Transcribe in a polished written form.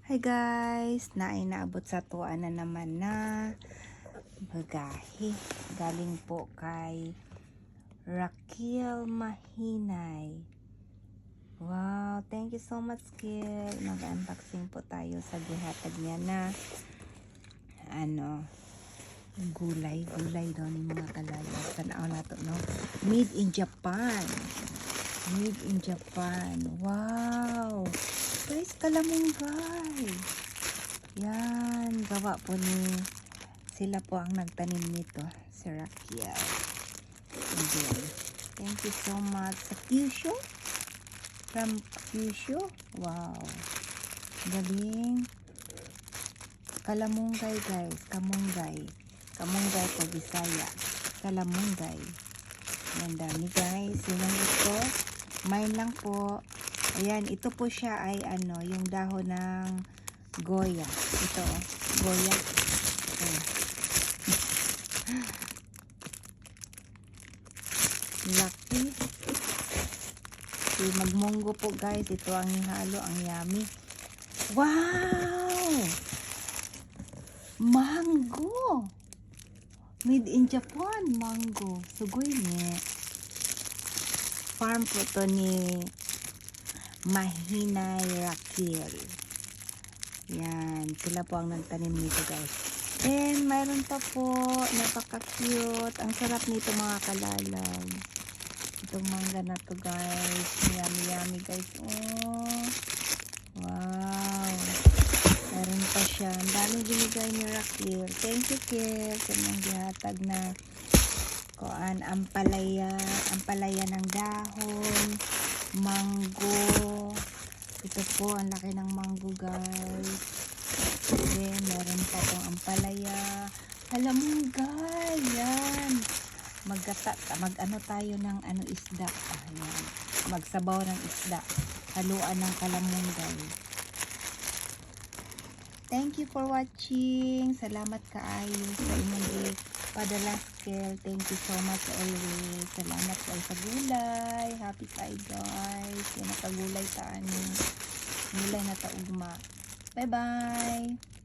Hi guys, naabot sa tuwa na naman na bagahe. Galing po kay Raquel Mahinay. Wow, thank you so much, Kil. Mag-unboxing po tayo sa gihatag niya na gulay daw ni mga kalala. Tanaw na to, no? Made in Japan. Wow. Guys, kalamunggay. Yan, gawa po sila po ang nagtanim nito, si Raquel. Again, thank you so much sa Kyushu. From Kyushu. Wow. Galing. Kalamunggay guys, kamunggay po Bisaya. Kalamunggay. Yan dami guys. Yun ang ito. Mine lang po. Ayan, ito po siya ay yung dahon ng Goya. Ito, Goya. Lucky. Magmunggo po guys. Ito ang halo, ang yummy. Wow! Mango! Made in Japan, mango. Sugoy ni. Farm po to ni Mahinay Raquel. Yan, sila po ang nagtanim nito guys. And mayroon pa po, napaka-cute. Ang sarap nito mga kalalag. Itong mangga na to guys. Yummy guys. Oh. Wow. Mayroon pa siya. Ang daming binigay ni Raquel. Thank you, Kil. Sa mga gihatag na ampalaya ng dahon, mango. Ito po, ang laki ng mango guys. Then, meron pa pong ampalaya. Alam mo guys, yan. Mag-ano tayo ng isda. Ayan. Magsabaw ng isda. Haluan ng kalamunggay. Thank you for watching. Salamat kaayo sa inyong padala, Kel. Thank you so much always. Salamat kayo sa gulay. Happy tayo guys. Yan nakagulay taan. Gulay na taugma. Bye bye.